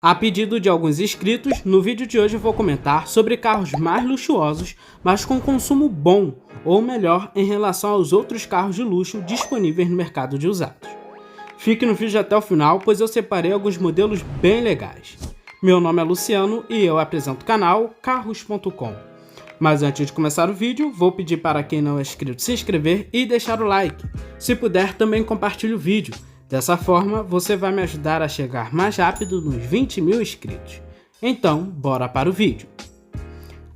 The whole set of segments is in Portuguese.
A pedido de alguns inscritos, no vídeo de hoje eu vou comentar sobre carros mais luxuosos, mas com consumo bom, ou melhor, em relação aos outros carros de luxo disponíveis no mercado de usados. Fique no vídeo até o final, pois eu separei alguns modelos bem legais. Meu nome é Luciano e eu apresento o canal Carros.com. Mas antes de começar o vídeo, vou pedir para quem não é inscrito se inscrever e deixar o like. Se puder, também compartilhe o vídeo. Dessa forma, você vai me ajudar a chegar mais rápido nos 20 mil inscritos. Então, bora para o vídeo.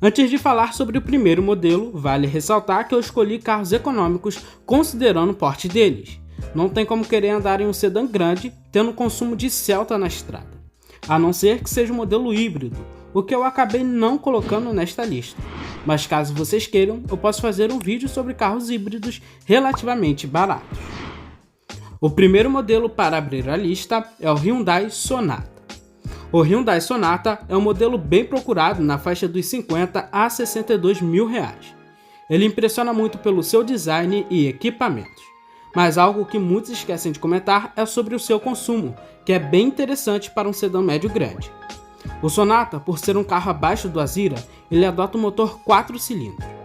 Antes de falar sobre o primeiro modelo, vale ressaltar que eu escolhi carros econômicos considerando o porte deles. Não tem como querer andar em um sedã grande, tendo consumo de Celta na estrada. A não ser que seja um modelo híbrido, o que eu acabei não colocando nesta lista. Mas caso vocês queiram, eu posso fazer um vídeo sobre carros híbridos relativamente baratos. O primeiro modelo para abrir a lista é o Hyundai Sonata. O Hyundai Sonata é um modelo bem procurado na faixa dos 50 a 62 mil reais. Ele impressiona muito pelo seu design e equipamentos, mas algo que muitos esquecem de comentar é sobre o seu consumo, que é bem interessante para um sedã médio grande. O Sonata, por ser um carro abaixo do Azira, ele adota um motor 4 cilindros.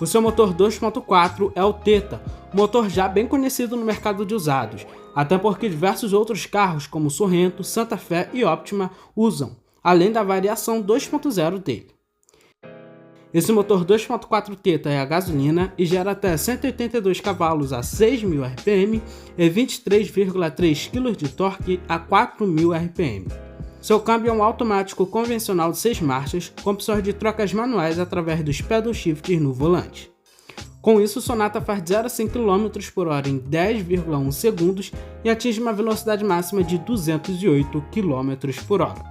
O seu motor 2.4 é o Theta, motor já bem conhecido no mercado de usados, até porque diversos outros carros como Sorrento, Santa Fé e Optima usam, além da variação 2.0 dele. Esse motor 2.4 Theta é a gasolina e gera até 182 cavalos a 6.000 RPM e 23,3 kg de torque a 4.000 RPM. Seu câmbio é um automático convencional de 6 marchas, com opções de trocas manuais através dos pedal shifters no volante. Com isso, o Sonata faz 0 a 100 km por hora em 10,1 segundos e atinge uma velocidade máxima de 208 km por hora.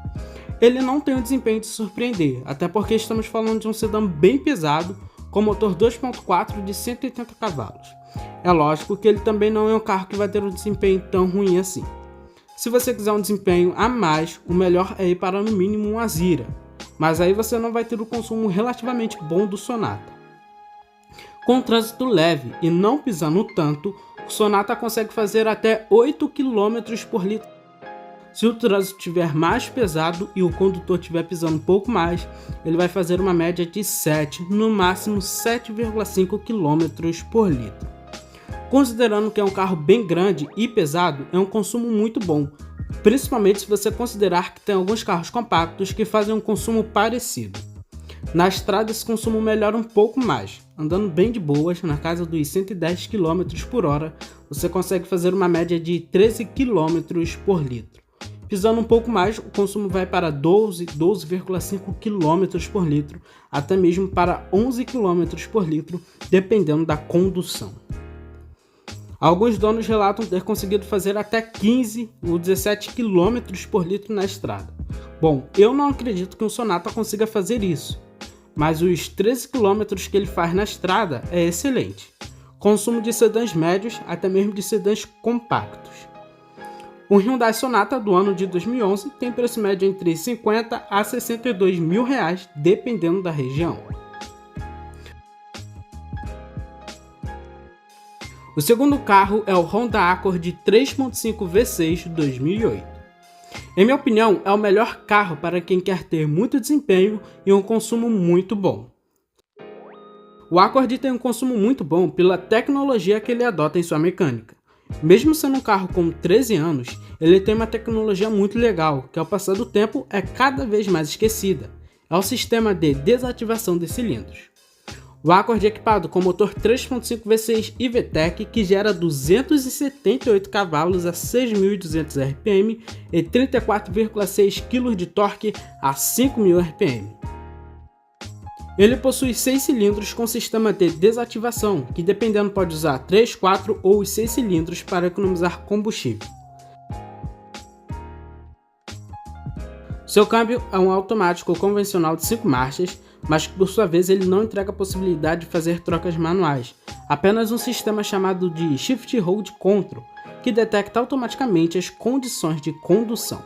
Ele não tem o desempenho de surpreender, até porque estamos falando de um sedã bem pesado, com motor 2.4 de 180 cavalos. É lógico que ele também não é um carro que vai ter um desempenho tão ruim assim. Se você quiser um desempenho a mais, o melhor é ir para no mínimo um Azira, mas aí você não vai ter o consumo relativamente bom do Sonata. Com trânsito leve e não pisando tanto, o Sonata consegue fazer até 8 km por litro. Se o trânsito estiver mais pesado e o condutor estiver pisando um pouco mais, ele vai fazer uma média de 7, no máximo 7,5 km por litro. Considerando que é um carro bem grande e pesado, é um consumo muito bom, principalmente se você considerar que tem alguns carros compactos que fazem um consumo parecido. Na estrada esse consumo melhora um pouco mais, andando bem de boas, na casa dos 110 km por hora, você consegue fazer uma média de 13 km por litro. Pisando um pouco mais, o consumo vai para 12,5 km por litro, até mesmo para 11 km por litro, dependendo da condução. Alguns donos relatam ter conseguido fazer até 15 ou 17 km por litro na estrada. Bom, eu não acredito que um Sonata consiga fazer isso, mas os 13 km que ele faz na estrada é excelente. Consumo de sedãs médios até mesmo de sedãs compactos. O Hyundai Sonata do ano de 2011 tem preço médio entre 50 a 62 mil reais, dependendo da região. O segundo carro é o Honda Accord 3.5 V6 2008. Em minha opinião, é o melhor carro para quem quer ter muito desempenho e um consumo muito bom. O Accord tem um consumo muito bom pela tecnologia que ele adota em sua mecânica. Mesmo sendo um carro com 13 anos, ele tem uma tecnologia muito legal, que ao passar do tempo é cada vez mais esquecida. É o sistema de desativação de cilindros. O Accord é equipado com motor 3.5 V6 e VTEC que gera 278 cavalos a 6.200 RPM e 34,6 kg de torque a 5.000 RPM. Ele possui 6 cilindros com sistema de desativação, que dependendo pode usar 3, 4 ou 6 cilindros para economizar combustível. Seu câmbio é um automático convencional de 5 marchas, mas que por sua vez ele não entrega a possibilidade de fazer trocas manuais, apenas um sistema chamado de Shift Hold Control, que detecta automaticamente as condições de condução.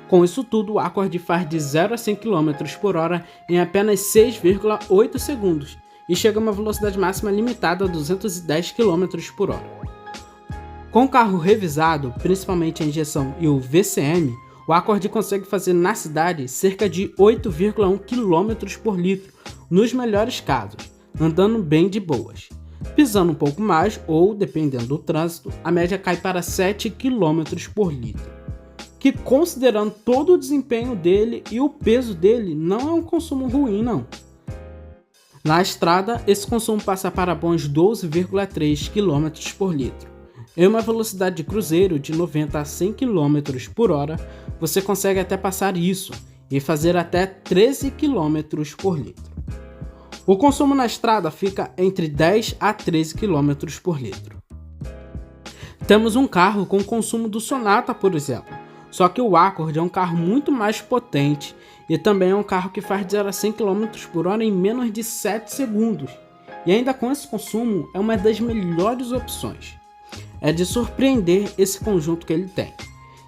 Com isso tudo, o Accord faz de 0 a 100 km por hora em apenas 6,8 segundos e chega a uma velocidade máxima limitada a 210 km por hora. Com o carro revisado, principalmente a injeção e o VCM, o o Accord consegue fazer na cidade cerca de 8,1 km por litro, nos melhores casos, andando bem de boas. Pisando um pouco mais, ou dependendo do trânsito, a média cai para 7 km por litro, que considerando todo o desempenho dele e o peso dele, não é um consumo ruim não. Na estrada, esse consumo passa para bons 12,3 km por litro. Em uma velocidade de cruzeiro de 90 a 100 km por hora, você consegue até passar isso e fazer até 13 km por litro. O consumo na estrada fica entre 10 a 13 km por litro. Temos um carro com o consumo do Sonata, por exemplo, só que o Accord é um carro muito mais potente e também é um carro que faz de 0 a 100 km por hora em menos de 7 segundos. E ainda com esse consumo, é uma das melhores opções. É de surpreender esse conjunto que ele tem.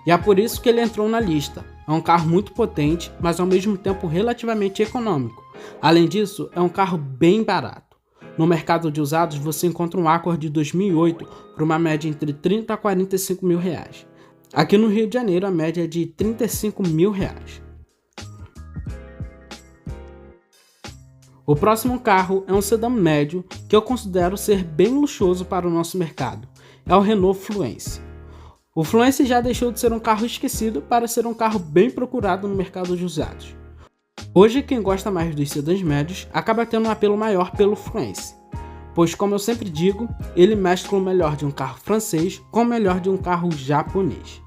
E é por isso que ele entrou na lista. É um carro muito potente, mas ao mesmo tempo relativamente econômico. Além disso, é um carro bem barato. No mercado de usados, você encontra um Accord de 2008 por uma média entre 30 a 45 mil reais. Aqui no Rio de Janeiro, a média é de 35 mil reais. O próximo carro é um sedã médio que eu considero ser bem luxuoso para o nosso mercado. É o Renault Fluence. O Fluence já deixou de ser um carro esquecido para ser um carro bem procurado no mercado de usados. Hoje, quem gosta mais dos sedãs médios acaba tendo um apelo maior pelo Fluence, pois, como eu sempre digo, ele mescla o melhor de um carro francês com o melhor de um carro japonês.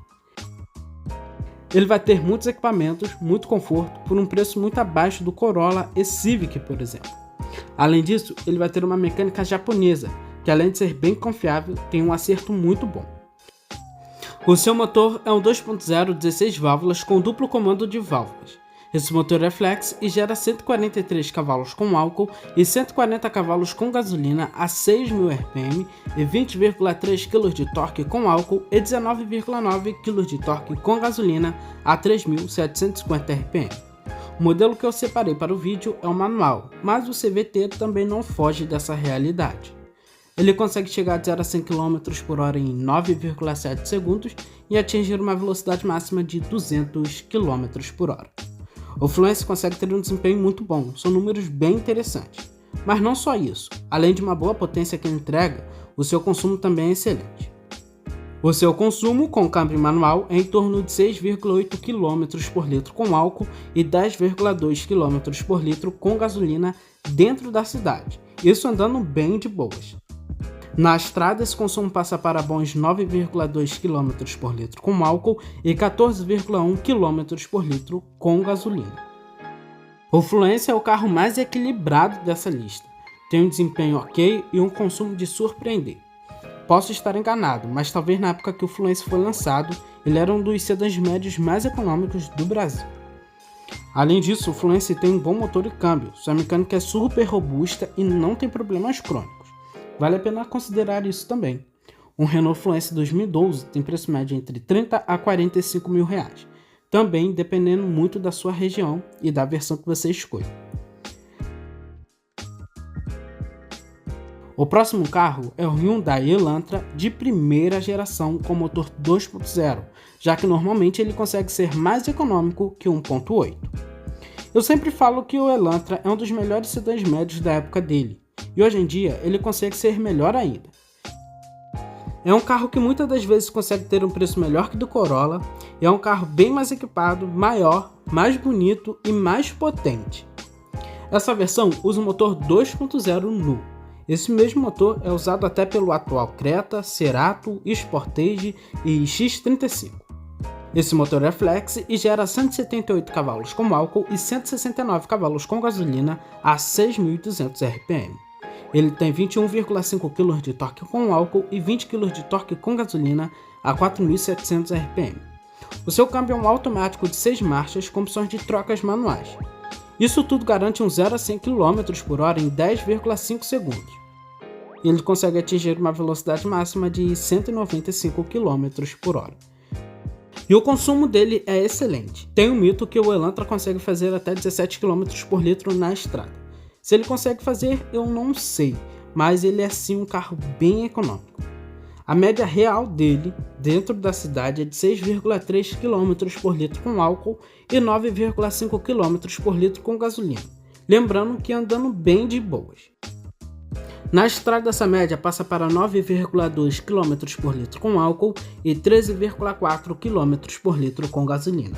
Ele vai ter muitos equipamentos, muito conforto, por um preço muito abaixo do Corolla e Civic, por exemplo. Além disso, ele vai ter uma mecânica japonesa, que além de ser bem confiável, tem um acerto muito bom. O seu motor é um 2.0 16 válvulas com duplo comando de válvulas. Esse motor é flex e gera 143 cavalos com álcool e 140 cavalos com gasolina a 6.000 RPM e 20,3 kg de torque com álcool e 19,9 kg de torque com gasolina a 3.750 RPM. O modelo que eu separei para o vídeo é o manual, mas o CVT também não foge dessa realidade. Ele consegue chegar de 0 a 100 km por hora em 9,7 segundos e atingir uma velocidade máxima de 200 km por hora. O Fluence consegue ter um desempenho muito bom, são números bem interessantes. Mas não só isso, além de uma boa potência que ele entrega, o seu consumo também é excelente. O seu consumo com câmbio manual é em torno de 6,8 km por litro com álcool e 10,2 km por litro com gasolina dentro da cidade, isso andando bem de boas. Na estrada, esse consumo passa para bons 9,2 km por litro com álcool e 14,1 km por litro com gasolina. O Fluence é o carro mais equilibrado dessa lista. Tem um desempenho ok e um consumo de surpreender. Posso estar enganado, mas talvez na época que o Fluence foi lançado, ele era um dos sedãs médios mais econômicos do Brasil. Além disso, o Fluence tem um bom motor e câmbio, sua mecânica é super robusta e não tem problemas crônicos. Vale a pena considerar isso também. Um Renault Fluence 2012 tem preço médio entre 30 a 45 mil reais, também dependendo muito da sua região e da versão que você escolhe. O próximo carro é o Hyundai Elantra de primeira geração com motor 2.0, já que normalmente ele consegue ser mais econômico que o 1.8. Eu sempre falo que o Elantra é um dos melhores sedãs médios da época dele, e hoje em dia ele consegue ser melhor ainda. É um carro que muitas das vezes consegue ter um preço melhor que do Corolla, e é um carro bem mais equipado, maior, mais bonito e mais potente. Essa versão usa um motor 2.0 nu. Esse mesmo motor é usado até pelo atual Creta, Cerato, Sportage e X35. Esse motor é flex e gera 178 cavalos com álcool e 169 cavalos com gasolina a 6.200 RPM. Ele tem 21,5 kg de torque com álcool e 20 kg de torque com gasolina a 4.700 RPM. O seu câmbio é um automático de 6 marchas com opções de trocas manuais. Isso tudo garante um 0 a 100 km por hora em 10,5 segundos. Ele consegue atingir uma velocidade máxima de 195 km por hora. E o consumo dele é excelente. Tem um mito que o Elantra consegue fazer até 17 km por litro na estrada. Se ele consegue fazer, eu não sei, mas ele é sim um carro bem econômico. A média real dele dentro da cidade é de 6,3 km por litro com álcool e 9,5 km por litro com gasolina. Lembrando que andando bem de boas. Na estrada essa média passa para 9,2 km por litro com álcool e 13,4 km por litro com gasolina.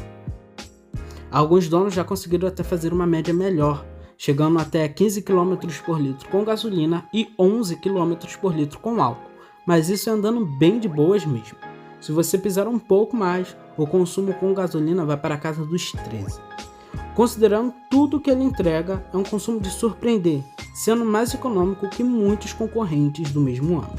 Alguns donos já conseguiram até fazer uma média melhor, chegando até 15 km por litro com gasolina e 11 km por litro com álcool. Mas isso é andando bem de boas mesmo. Se você pisar um pouco mais, o consumo com gasolina vai para a casa dos 13. Considerando tudo que ele entrega, é um consumo de surpreender, sendo mais econômico que muitos concorrentes do mesmo ano.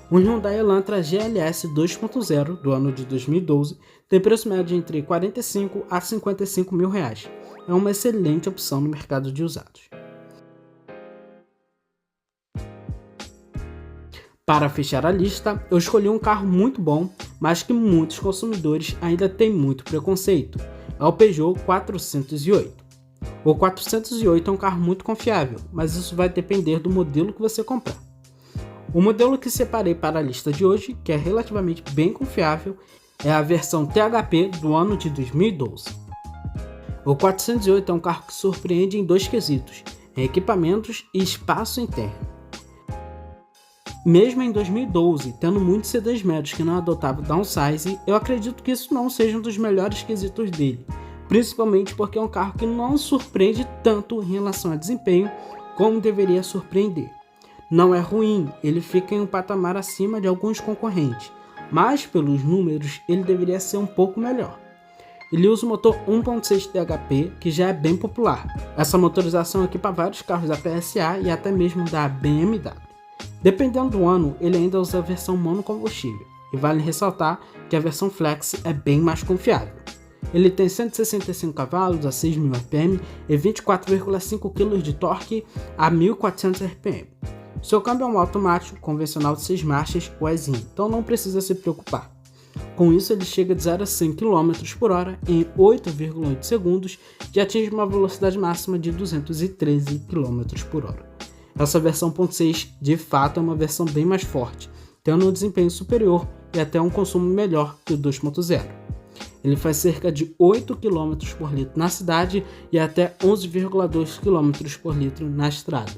O Hyundai Elantra GLS 2.0 do ano de 2012 tem preço médio entre 45 a 55 mil reais. É uma excelente opção no mercado de usados. Para fechar a lista, eu escolhi um carro muito bom, mas que muitos consumidores ainda têm muito preconceito. É o Peugeot 408. O 408 é um carro muito confiável, mas isso vai depender do modelo que você comprar. O modelo que separei para a lista de hoje, que é relativamente bem confiável, é a versão THP do ano de 2012. O 408 é um carro que surpreende em dois quesitos, em equipamentos e espaço interno. Mesmo em 2012, tendo muitos sedãs médios que não adotavam downsize, eu acredito que isso não seja um dos melhores quesitos dele, principalmente porque é um carro que não surpreende tanto em relação a desempenho como deveria surpreender. Não é ruim, ele fica em um patamar acima de alguns concorrentes, mas pelos números ele deveria ser um pouco melhor. Ele usa o motor 1.6 THP, que já é bem popular. Essa motorização equipa vários carros da PSA e até mesmo da BMW. Dependendo do ano, ele ainda usa a versão monocombustível, e vale ressaltar que a versão Flex é bem mais confiável. Ele tem 165 cavalos a 6.000 RPM e 24,5 kg de torque a 1.400 RPM. Seu câmbio é um automático convencional de 6 marchas, o EZIN, então não precisa se preocupar. Com isso, ele chega de 0 a 100 km por hora em 8,8 segundos e atinge uma velocidade máxima de 213 km por hora. Essa versão 1.6 de fato é uma versão bem mais forte, tendo um desempenho superior e até um consumo melhor que o 2.0. Ele faz cerca de 8 km por litro na cidade e até 11,2 km por litro na estrada.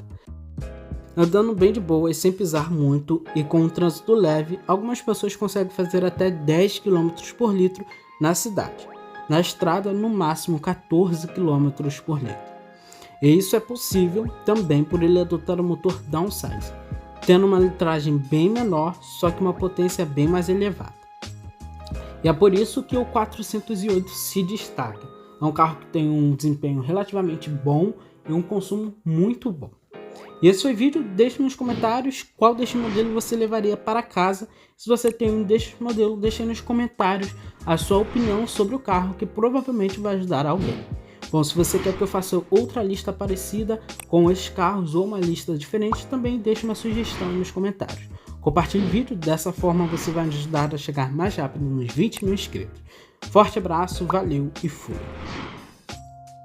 Andando bem de boa e sem pisar muito e com um trânsito leve, algumas pessoas conseguem fazer até 10 km por litro na cidade. Na estrada, no máximo 14 km por litro. E isso é possível também por ele adotar o motor downsize, tendo uma litragem bem menor, só que uma potência bem mais elevada. E é por isso que o 408 se destaca. É um carro que tem um desempenho relativamente bom e um consumo muito bom. E esse foi o vídeo, deixe nos comentários qual deste modelo você levaria para casa. Se você tem um destes modelos, deixe nos comentários a sua opinião sobre o carro, que provavelmente vai ajudar alguém. Bom, se você quer que eu faça outra lista parecida com esses carros ou uma lista diferente, também deixe uma sugestão nos comentários. Compartilhe o vídeo, dessa forma você vai nos ajudar a chegar mais rápido nos 20 mil inscritos. Forte abraço, valeu e fui!